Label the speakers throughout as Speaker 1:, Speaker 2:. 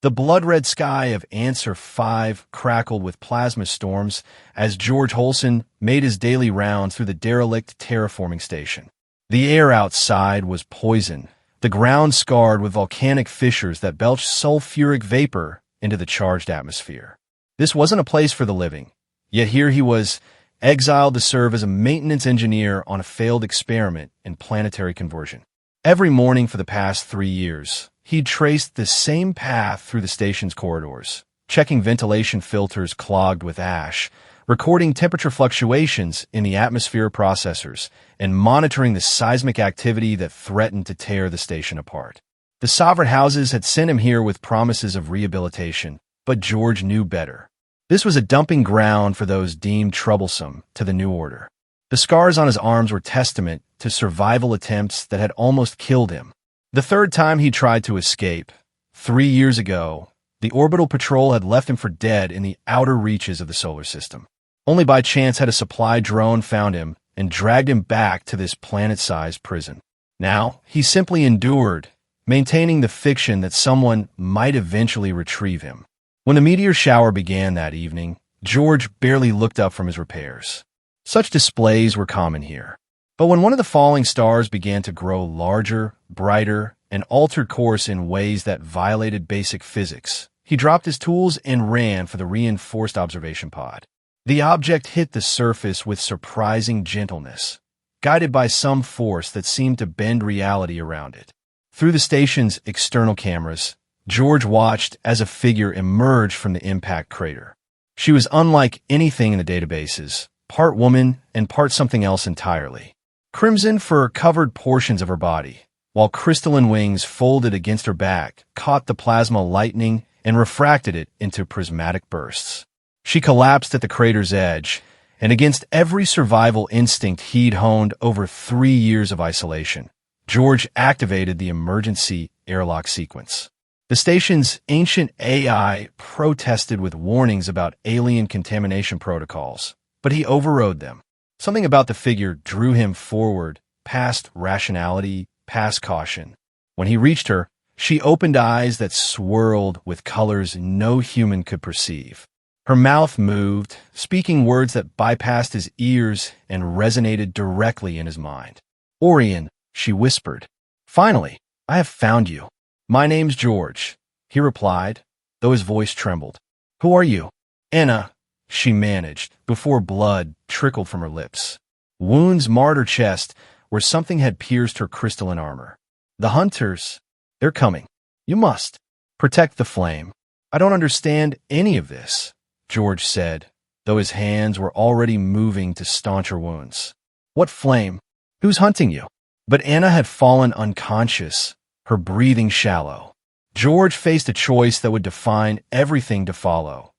Speaker 1: The blood-red sky of Answer 5 crackled with plasma storms as George Holson made his daily rounds through the derelict terraforming station. The air outside was poison, the ground scarred with volcanic fissures that belched sulfuric vapor into the charged atmosphere. This wasn't a place for the living, yet here he was, exiled to serve as a maintenance engineer on a failed experiment in planetary conversion. Every morning for the past 3 years, he'd traced the same path through the station's corridors, checking ventilation filters clogged with ash, recording temperature fluctuations in the atmosphere processors, and monitoring the seismic activity that threatened to tear the station apart. The sovereign houses had sent him here with promises of rehabilitation, but George knew better. This was a dumping ground for those deemed troublesome to the New Order. The scars on his arms were testament to survival attempts that had almost killed him. The third time he tried to escape, 3 years ago, the orbital patrol had left him for dead in the outer reaches of the solar system. Only by chance had a supply drone found him and dragged him back to this planet-sized prison. Now, he simply endured, maintaining the fiction that someone might eventually retrieve him. When the meteor shower began that evening, George barely looked up from his repairs. Such displays were common here. But when one of the falling stars began to grow larger, brighter, and altered course in ways that violated basic physics, he dropped his tools and ran for the reinforced observation pod. The object hit the surface with surprising gentleness, guided by some force that seemed to bend reality around it. Through the station's external cameras, George watched as a figure emerged from the impact crater. She was unlike anything in the databases, part woman and part something else entirely. Crimson fur covered portions of her body, while crystalline wings folded against her back caught the plasma lightning and refracted it into prismatic bursts. She collapsed at the crater's edge, and against every survival instinct he'd honed over 3 years of isolation, George activated the emergency airlock sequence. The station's ancient AI protested with warnings about alien contamination protocols, but he overrode them. Something about the figure drew him forward, past rationality, past caution. When he reached her, she opened eyes that swirled with colors no human could perceive. Her mouth moved, speaking words that bypassed his ears and resonated directly in his mind. "Orion," she whispered. "Finally, I have found you." "My name's George," he replied, though his voice trembled. "Who are you?" "Anna," she managed, before blood trickled from her lips. Wounds marred her chest, where something had pierced her crystalline armor. "The hunters, they're coming. You must protect the flame." "I don't understand any of this," George said, though his hands were already moving to staunch her wounds. "What flame? Who's hunting you?" But Anna had fallen unconscious, her breathing shallow. George faced a choice that would define everything to follow: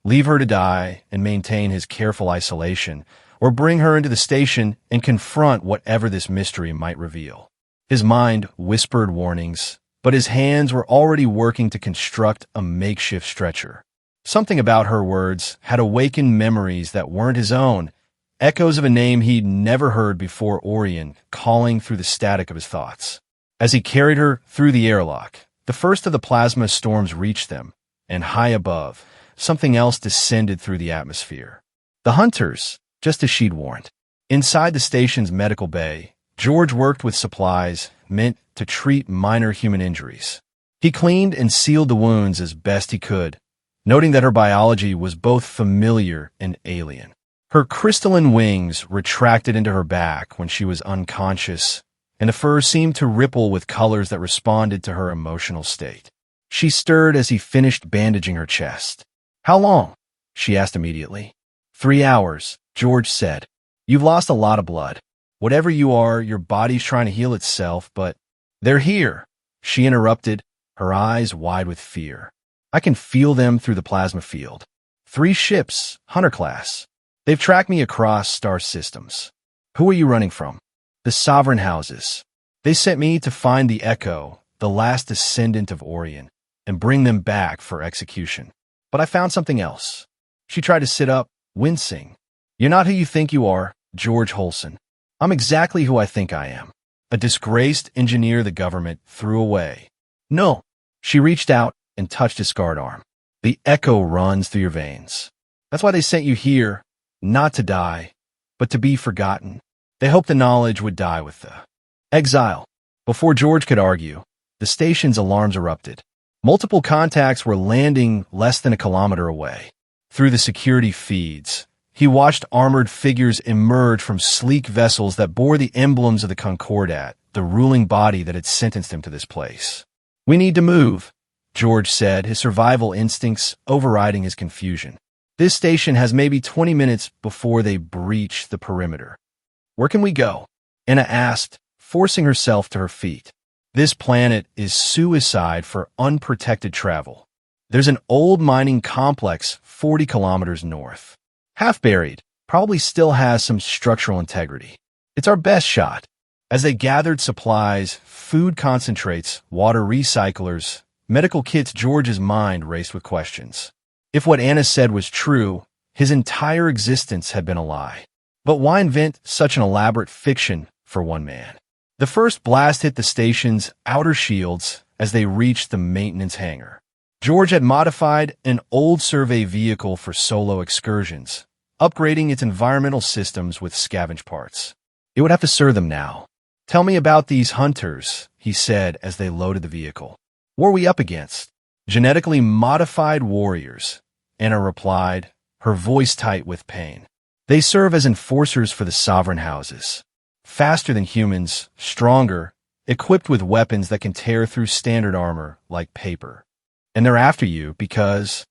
Speaker 1: leave her to die and maintain his careful isolation, or bring her into the station and confront whatever this mystery might reveal. His mind whispered warnings, but his hands were already working to construct a makeshift stretcher. Something about her words had awakened memories that weren't his own, echoes of a name he'd never heard before, Orion, calling through the static of his thoughts. As he carried her through the airlock, the first of the plasma storms reached them, and high above, something else descended through the atmosphere. The hunters, just as she'd warned. Inside the station's medical bay, George worked with supplies meant to treat minor human injuries. He cleaned and sealed the wounds as best he could, noting that her biology was both familiar and alien. Her crystalline wings retracted into her back when she was unconscious, and the fur seemed to ripple with colors that responded to her emotional state. She stirred as he finished bandaging her chest. "How long?" she asked immediately. 3 hours, George said. "You've lost a lot of blood. Whatever you are, your body's trying to heal itself, but—" "They're here," she interrupted, her eyes wide with fear. "I can feel them through the plasma field. 3 ships, Hunter class. They've tracked me across star systems." "Who are you running from?" "The sovereign houses. They sent me to find the Echo, the last descendant of Orion, and bring them back for execution. But I found something else." She tried to sit up, wincing. "You're not who you think you are, George Holson. I'm exactly who I think I am. A disgraced engineer the government threw away." "No." She reached out, and touched his scarred arm. The echo runs through your veins. That's why they sent you here, not to die, but to be forgotten. They hoped the knowledge would die with the exile. Before George could argue, the station's alarms erupted. Multiple contacts were landing less than a kilometer away. Through the security feeds, he watched armored figures emerge from sleek vessels that bore the emblems of the Concordat, the ruling body that had sentenced him to this place. "We need to move," George said, his survival instincts overriding his confusion. "This station has maybe 20 minutes before they breach the perimeter." "Where can we go?" Anna asked, forcing herself to her feet. "This planet is suicide for unprotected travel. There's an old mining complex 40 kilometers north. Half buried, probably still has some structural integrity. It's our best shot." As they gathered supplies, food concentrates, water recyclers, medical kits, George's mind raced with questions. If what Anna said was true, his entire existence had been a lie. But why invent such an elaborate fiction for one man? The first blast hit the station's outer shields as they reached the maintenance hangar. George had modified an old survey vehicle for solo excursions, upgrading its environmental systems with scavenge parts. It would have to serve them now. "Tell me about these hunters," he said as they loaded the vehicle. "What are we up against?" "Genetically modified warriors," Anna replied, her voice tight with pain. "They serve as enforcers for the sovereign houses. Faster than humans, stronger, equipped with weapons that can tear through standard armor like paper. And they're after you because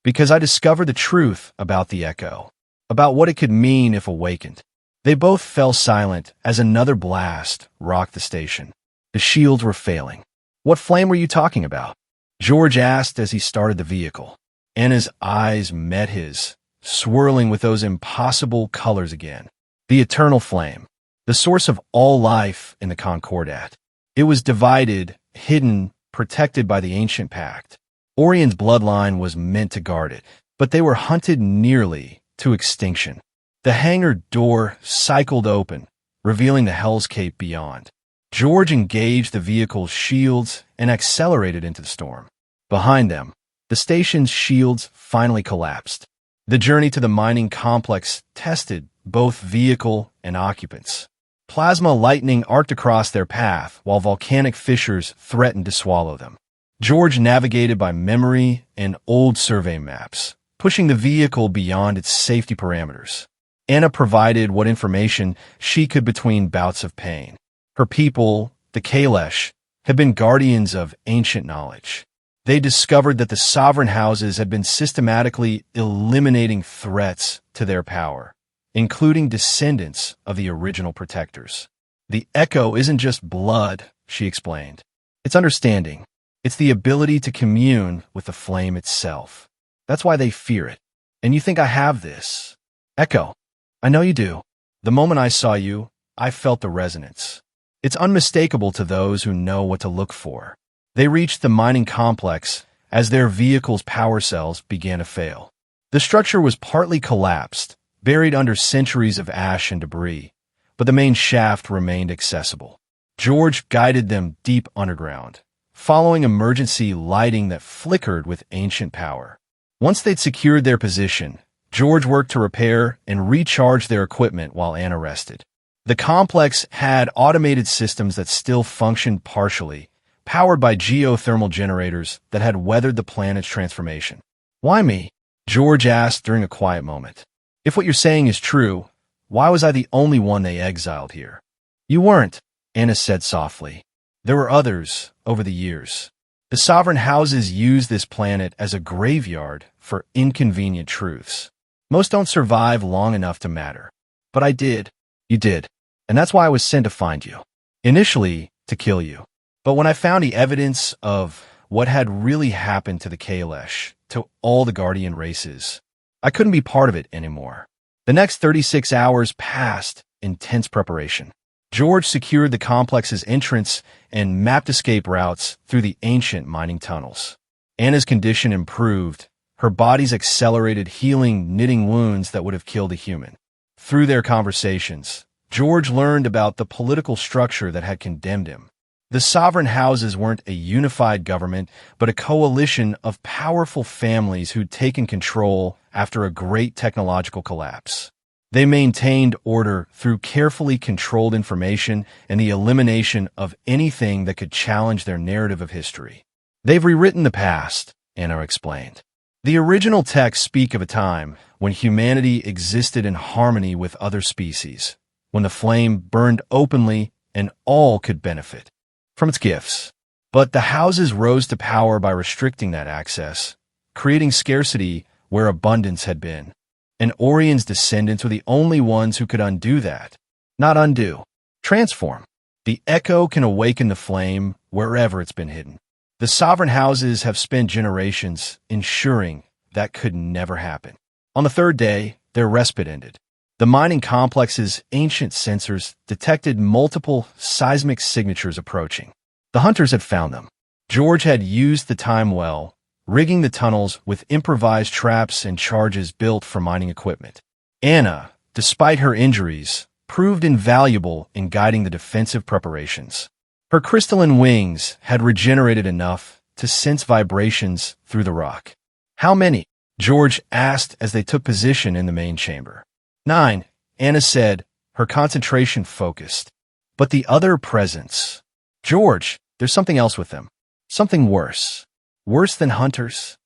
Speaker 1: I discovered the truth about the Echo, about what it could mean if awakened." They both fell silent as another blast rocked the station. The shields were failing. "What flame were you talking about?" George asked as he started the vehicle. Anna's eyes met his, swirling with those impossible colors again. "The eternal flame, the source of all life in the Concordat. It was divided, hidden, protected by the ancient pact. Orion's bloodline was meant to guard it, but they were hunted nearly to extinction." The hangar door cycled open, revealing the Hell's Cape beyond. George engaged the vehicle's shields and accelerated into the storm. Behind them, the station's shields finally collapsed. The journey to the mining complex tested both vehicle and occupants. Plasma lightning arced across their path, while volcanic fissures threatened to swallow them. George navigated by memory and old survey maps, pushing the vehicle beyond its safety parameters. Anna provided what information she could between bouts of pain. Her people, the Kalesh, had been guardians of ancient knowledge. They discovered that the sovereign houses had been systematically eliminating threats to their power, including descendants of the original protectors. "The Echo isn't just blood," she explained. "It's understanding. It's the ability to commune with the flame itself. That's why they fear it. And you think I have this? Echo, I know you do. The moment I saw you, I felt the resonance. It's unmistakable to those who know what to look for." They reached the mining complex as their vehicle's power cells began to fail. The structure was partly collapsed, buried under centuries of ash and debris, but the main shaft remained accessible. George guided them deep underground, following emergency lighting that flickered with ancient power. Once they'd secured their position, George worked to repair and recharge their equipment while Anna rested. The complex had automated systems that still functioned partially, powered by geothermal generators that had weathered the planet's transformation. "Why me?" George asked during a quiet moment. "If what you're saying is true, why was I the only one they exiled here?" "You weren't," Anna said softly. "There were others over the years. The sovereign houses use this planet as a graveyard for inconvenient truths. Most don't survive long enough to matter. But I did. You did. And that's why I was sent to find you. Initially, to kill you. But when I found the evidence of what had really happened to the Kalesh, to all the Guardian races, I couldn't be part of it anymore." The next 36 hours passed in tense preparation. George secured the complex's entrance and mapped escape routes through the ancient mining tunnels. Anna's condition improved, her body's accelerated healing, knitting wounds that would have killed a human. Through their conversations, George learned about the political structure that had condemned him. The sovereign houses weren't a unified government, but a coalition of powerful families who'd taken control after a great technological collapse. They maintained order through carefully controlled information and the elimination of anything that could challenge their narrative of history. They've rewritten the past, Anna explained. The original texts speak of a time when humanity existed in harmony with other species, when the flame burned openly and all could benefit from its gifts. But the houses rose to power by restricting that access, creating scarcity where abundance had been. And Orion's descendants were the only ones who could undo that. Not undo, transform. The echo can awaken the flame wherever it's been hidden. The sovereign houses have spent generations ensuring that could never happen. On the third day, their respite ended. The mining complex's ancient sensors detected multiple seismic signatures approaching. The hunters had found them. George had used the time well, rigging the tunnels with improvised traps and charges built for mining equipment. Anna, despite her injuries, proved invaluable in guiding the defensive preparations. Her crystalline wings had regenerated enough to sense vibrations through the rock. How many? George asked as they took position in the main chamber. 9, Anna said, her concentration focused. But the other presence. George, there's something else with them. Something worse. Worse than hunters.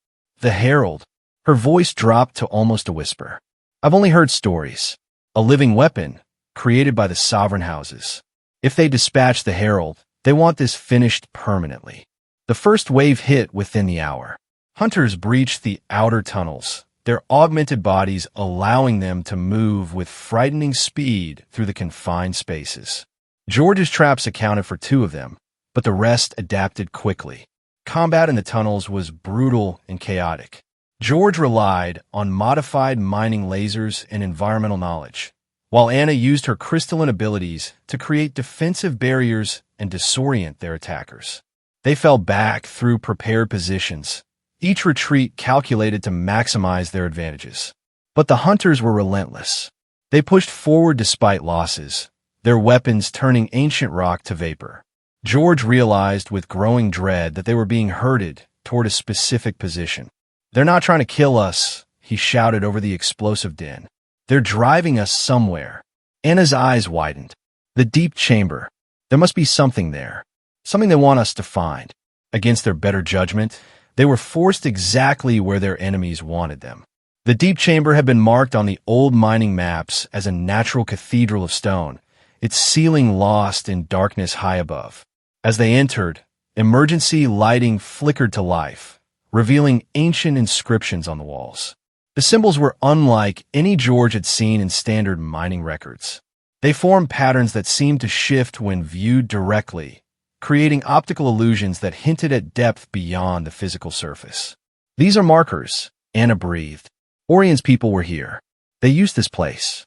Speaker 1: The Herald. Her voice dropped to almost a whisper. I've only heard stories. A living weapon, created by the sovereign houses. If they dispatch the Herald, they want this finished permanently. The first wave hit within the hour. Hunters breached the outer tunnels, their augmented bodies allowing them to move with frightening speed through the confined spaces. George's traps accounted for 2 of them, but the rest adapted quickly. Combat in the tunnels was brutal and chaotic. George relied on modified mining lasers and environmental knowledge, while Anna used her crystalline abilities to create defensive barriers and disorient their attackers. They fell back through prepared positions, each retreat calculated to maximize their advantages. But the hunters were relentless. They pushed forward despite losses, their weapons turning ancient rock to vapor. George realized with growing dread that they were being herded toward a specific position. They're not trying to kill us, he shouted over the explosive din. They're driving us somewhere. Anna's eyes widened. The deep chamber. There must be something there. Something they want us to find. Against their better judgment, they were forced exactly where their enemies wanted them. The deep chamber had been marked on the old mining maps as a natural cathedral of stone, its ceiling lost in darkness high above. As they entered, emergency lighting flickered to life, revealing ancient inscriptions on the walls. The symbols were unlike any George had seen in standard mining records. They formed patterns that seemed to shift when viewed directly, creating optical illusions that hinted at depth beyond the physical surface. These are markers, Anna breathed. Orion's people were here. They used this place.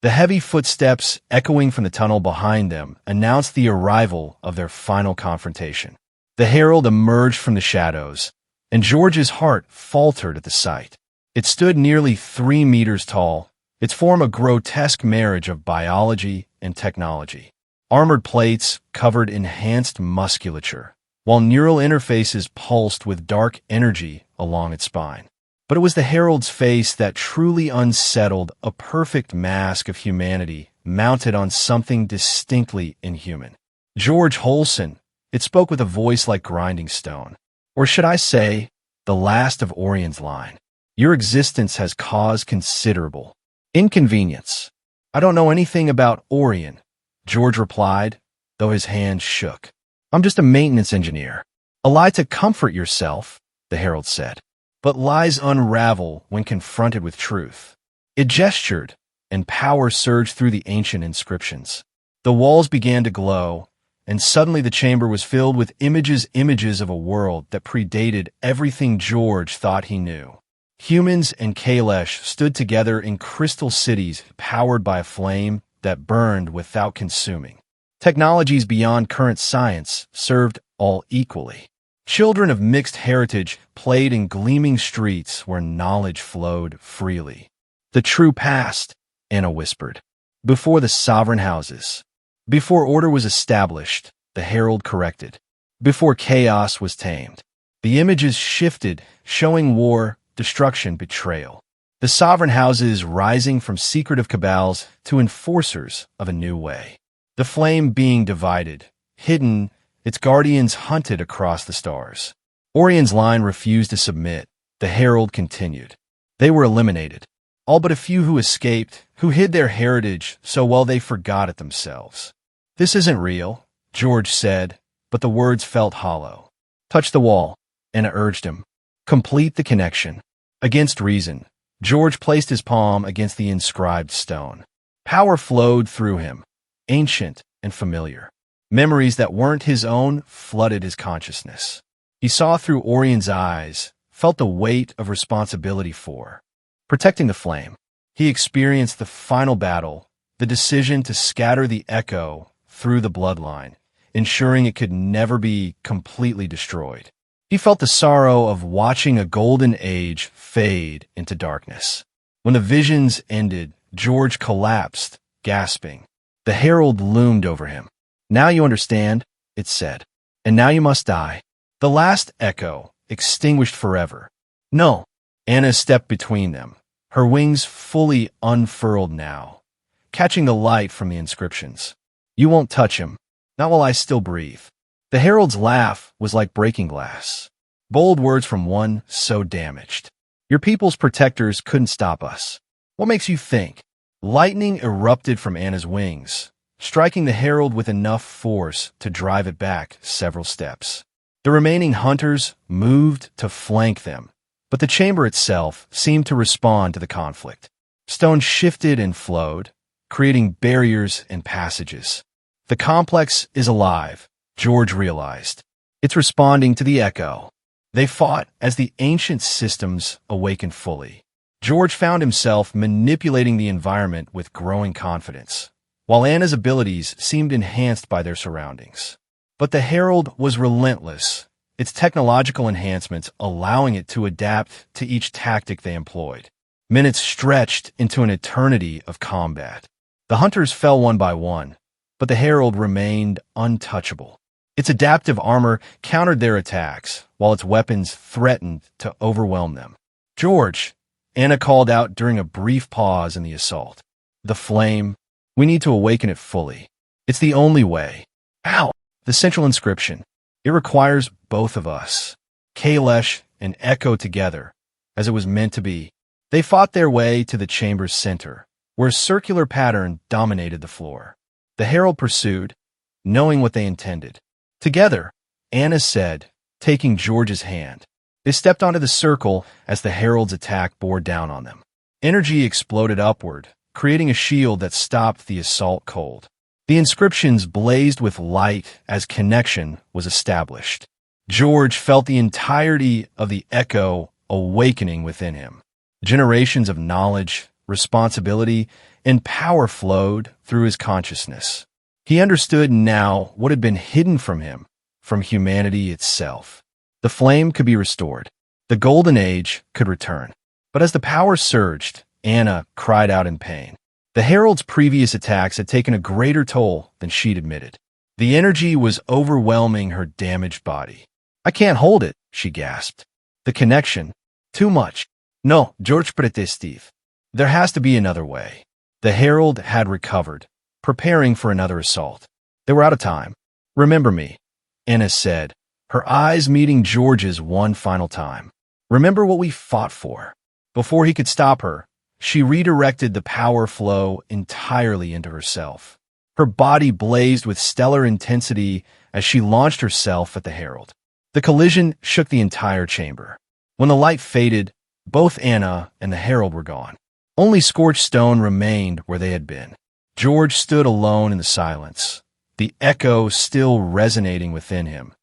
Speaker 1: The heavy footsteps echoing from the tunnel behind them announced the arrival of their final confrontation. The herald emerged from the shadows, and George's heart faltered at the sight. It stood nearly 3 meters tall, its form a grotesque marriage of biology and technology. Armored plates covered enhanced musculature, while neural interfaces pulsed with dark energy along its spine. But it was the herald's face that truly unsettled, a perfect mask of humanity mounted on something distinctly inhuman. George Holson, it spoke with a voice like grinding stone. Or should I say, the last of Orion's line. Your existence has caused considerable inconvenience. I don't know anything about Orion, George replied, though his hand shook. I'm just a maintenance engineer. A lie to comfort yourself, the herald said. But lies unravel when confronted with truth. It gestured, and power surged through the ancient inscriptions. The walls began to glow, and suddenly the chamber was filled with images of a world that predated everything George thought he knew. Humans and Kalesh stood together in crystal cities powered by a flame that burned without consuming. Technologies beyond current science served all equally. Children of mixed heritage played in gleaming streets where knowledge flowed freely. The true past, Anna whispered, before the sovereign houses. Before order was established, the herald corrected. Before chaos was tamed. The images shifted, showing war, destruction, betrayal. The sovereign houses rising from secretive cabals to enforcers of a new way. The flame being divided, hidden, its guardians hunted across the stars. Orion's line refused to submit. The herald continued. They were eliminated. All but a few who escaped, who hid their heritage so well they forgot it themselves. This isn't real, George said, but the words felt hollow. Touch the wall, Anna urged him. Complete the connection. Against reason, George placed his palm against the inscribed stone. Power flowed through him, ancient and familiar. Memories that weren't his own flooded his consciousness. He saw through Orion's eyes, felt the weight of responsibility for protecting the flame. He experienced the final battle, the decision to scatter the echo through the bloodline, ensuring it could never be completely destroyed. He felt the sorrow of watching a golden age fade into darkness. When the visions ended, George collapsed, gasping. The herald loomed over him. Now you understand, it said. And now you must die. The last echo, extinguished forever. No. Anna stepped between them, her wings fully unfurled now, catching the light from the inscriptions. You won't touch him, not while I still breathe. The herald's laugh was like breaking glass. Bold words from one so damaged. Your people's protectors couldn't stop us. What makes you think? Lightning erupted from Anna's wings, striking the herald with enough force to drive it back several steps. The remaining hunters moved to flank them, but the chamber itself seemed to respond to the conflict. Stone shifted and flowed, creating barriers and passages. The complex is alive, George realized. It's responding to the echo. They fought as the ancient systems awakened fully. George found himself manipulating the environment with growing confidence, while Anna's abilities seemed enhanced by their surroundings. But the herald was relentless, its technological enhancements allowing it to adapt to each tactic they employed. Minutes stretched into an eternity of combat. The hunters fell one by one, but the herald remained untouchable. Its adaptive armor countered their attacks, while its weapons threatened to overwhelm them. George, Anna called out during a brief pause in the assault. The flame, we need to awaken it fully. It's the only way. How? The central inscription. It requires both of us. Kailash and Echo together, as it was meant to be. They fought their way to the chamber's center, where a circular pattern dominated the floor. The herald pursued, knowing what they intended. Together, Anna said, taking George's hand. They stepped onto the circle as the herald's attack bore down on them. Energy exploded upward, creating a shield that stopped the assault cold. The inscriptions blazed with light as connection was established. George felt the entirety of the echo awakening within him. Generations of knowledge, responsibility, and power flowed through his consciousness. He understood now what had been hidden from him, from humanity itself. The flame could be restored. The golden age could return. But as the power surged, Anna cried out in pain. The herald's previous attacks had taken a greater toll than she'd admitted. The energy was overwhelming her damaged body. I can't hold it, she gasped. The connection. Too much. No, George Pretestive. There has to be another way. The herald had recovered, preparing for another assault. They were out of time. Remember me, Anna said, her eyes meeting George's one final time. Remember what we fought for. Before he could stop her, she redirected the power flow entirely into herself. Her body blazed with stellar intensity as she launched herself at the herald. The collision shook the entire chamber. When the light faded, both Anna and the herald were gone. Only scorched stone remained where they had been. George stood alone in the silence, the echo still resonating within him,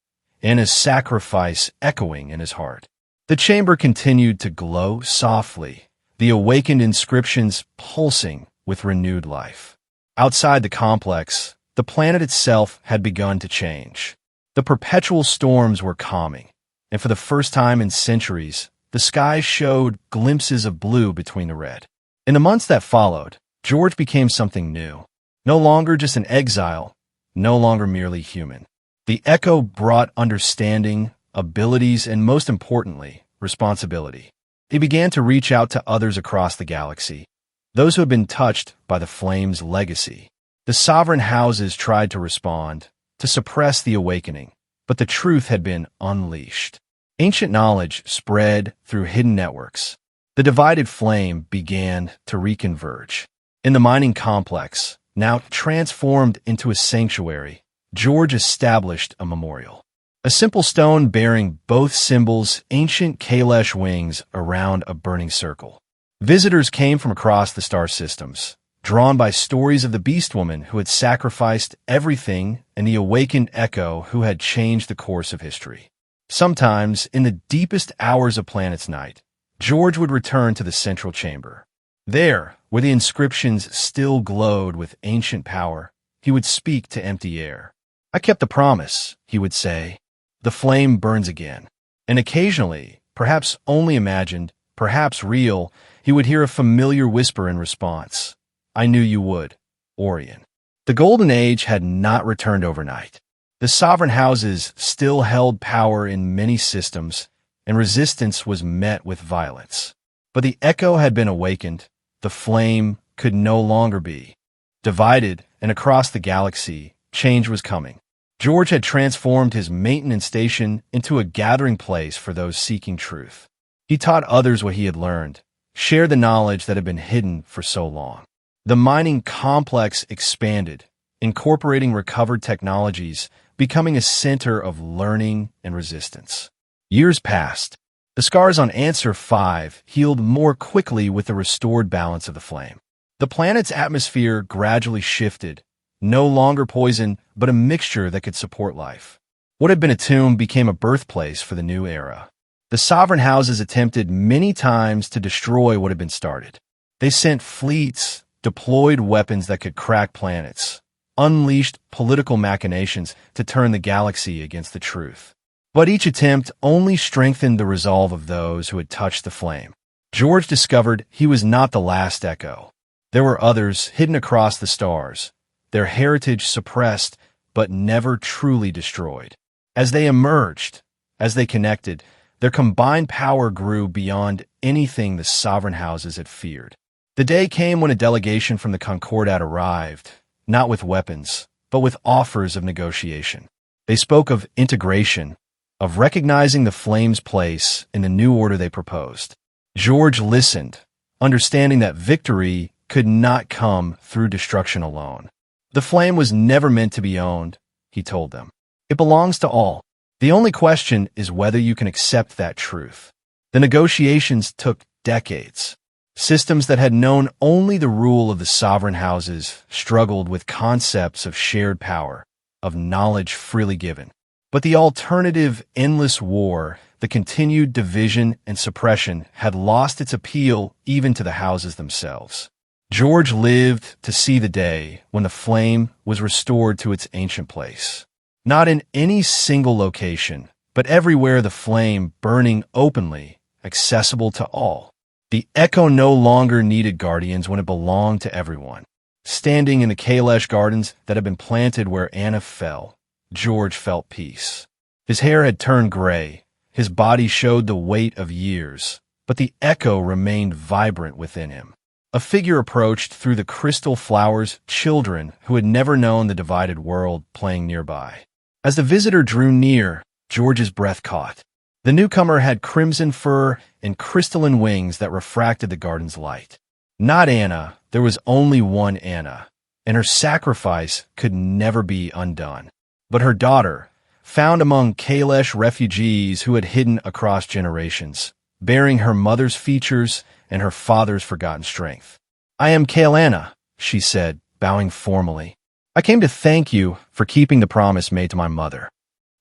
Speaker 1: Anna's sacrifice echoing in his heart. The chamber continued to glow softly, the awakened inscriptions pulsing with renewed life. Outside the complex, the planet itself had begun to change. The perpetual storms were calming, and for the first time in centuries, the sky showed glimpses of blue between the red. In the months that followed, George became something new. No longer just an exile, no longer merely human. The echo brought understanding, abilities, and most importantly, responsibility. He began to reach out to others across the galaxy, those who had been touched by the flame's legacy. The sovereign houses tried to respond, to suppress the awakening, but the truth had been unleashed. Ancient knowledge spread through hidden networks. The divided flame began to reconverge. In the mining complex, now transformed into a sanctuary, George established a memorial. A simple stone bearing both symbols, ancient Kalesh wings around a burning circle. Visitors came from across the star systems, drawn by stories of the Beastwoman who had sacrificed everything and the awakened Echo who had changed the course of history. Sometimes, in the deepest hours of planet's night, George would return to the central chamber. There, where the inscriptions still glowed with ancient power, he would speak to empty air. "I kept the promise," he would say. "The flame burns again." And occasionally, perhaps only imagined, perhaps real, he would hear a familiar whisper in response. "I knew you would, Orion." The Golden Age had not returned overnight. The sovereign houses still held power in many systems, and resistance was met with violence. But the echo had been awakened. The flame could no longer be divided, and across the galaxy, change was coming. George had transformed his maintenance station into a gathering place for those seeking truth. He taught others what he had learned, shared the knowledge that had been hidden for so long. The mining complex expanded, incorporating recovered technologies, becoming a center of learning and resistance. Years passed. The scars on Answer 5 healed more quickly with the restored balance of the flame. The planet's atmosphere gradually shifted, no longer poison, but a mixture that could support life. What had been a tomb became a birthplace for the new era. The sovereign houses attempted many times to destroy what had been started. They sent fleets, deployed weapons that could crack planets, unleashed political machinations to turn the galaxy against the truth. But each attempt only strengthened the resolve of those who had touched the flame. George discovered he was not the last echo. There were others hidden across the stars, their heritage suppressed but never truly destroyed. As they emerged, as they connected, their combined power grew beyond anything the sovereign houses had feared. The day came when a delegation from the Concordat arrived, not with weapons, but with offers of negotiation. They spoke of integration, of recognizing the flame's place in the new order they proposed. George listened, understanding that victory could not come through destruction alone. The flame was never meant to be owned, he told them. It belongs to all. The only question is whether you can accept that truth. The negotiations took decades. Systems that had known only the rule of the sovereign houses struggled with concepts of shared power, of knowledge freely given. But the alternative endless war, the continued division and suppression, had lost its appeal even to the houses themselves. George lived to see the day when the flame was restored to its ancient place. Not in any single location, but everywhere the flame burning openly, accessible to all. The echo no longer needed guardians when it belonged to everyone. Standing in the Kalesh gardens that had been planted where Anna fell, George felt peace. His hair had turned gray, his body showed the weight of years, but the echo remained vibrant within him. A figure approached through the crystal flowers, children who had never known the divided world playing nearby. As the visitor drew near, George's breath caught. The newcomer had crimson fur and crystalline wings that refracted the garden's light. Not Anna, there was only one Anna, and her sacrifice could never be undone. But her daughter, found among Kalesh refugees who had hidden across generations, bearing her mother's features and her father's forgotten strength. "I am Kaelana," she said, bowing formally. "I came to thank you for keeping the promise made to my mother."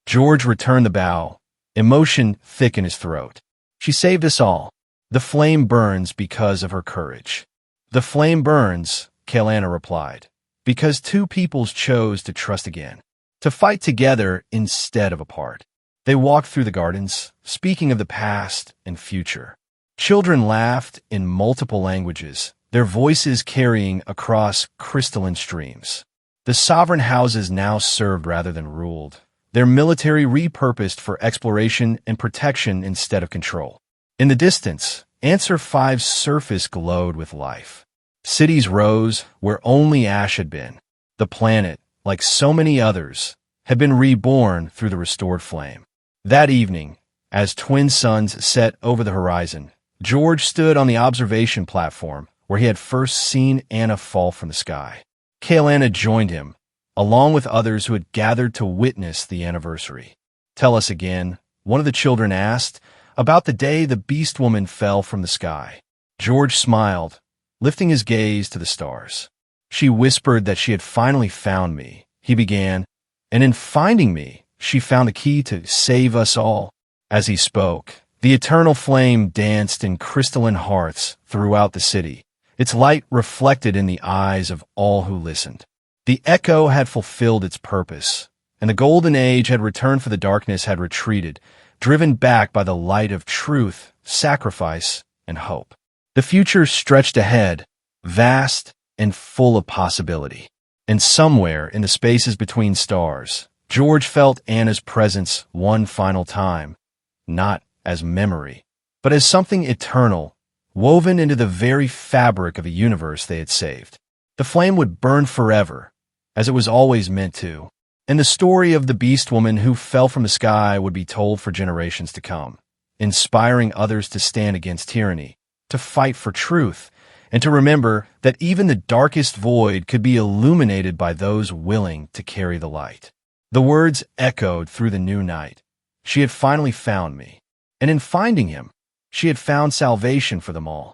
Speaker 1: George returned the bow, emotion thick in his throat. "She saved us all. The flame burns because of her courage." "The flame burns," Kaelana replied, "because two peoples chose to trust again, to fight together instead of apart." They walked through the gardens, speaking of the past and future. Children laughed in multiple languages, their voices carrying across crystalline streams. The sovereign houses now served rather than ruled. their military repurposed for exploration and protection instead of control. In the distance, Answer 5's surface glowed with life. Cities rose where only ash had been. The planet, like so many others, had been reborn through the restored flame. That evening, as twin suns set over the horizon, George stood on the observation platform where he had first seen Anna fall from the sky. Kaylana joined him, along with others who had gathered to witness the anniversary. "Tell us again," one of the children asked, "about the day the Beastwoman fell from the sky." George smiled, lifting his gaze to the stars. "She whispered that she had finally found me," he began, "and in finding me, she found the key to save us all." As he spoke, the eternal flame danced in crystalline hearts throughout the city, its light reflected in the eyes of all who listened. The echo had fulfilled its purpose, and the golden age had returned, for the darkness had retreated, driven back by the light of truth, sacrifice, and hope. The future stretched ahead, vast and full of possibility. And somewhere in the spaces between stars, George felt Anna's presence one final time, not as memory, but as something eternal, woven into the very fabric of a universe they had saved. The flame would burn forever, as it was always meant to, and the story of the Beastwoman who fell from the sky would be told for generations to come, inspiring others to stand against tyranny, to fight for truth, and to remember that even the darkest void could be illuminated by those willing to carry the light. The words echoed through the new night. She had finally found me, and in finding him, she had found salvation for them all.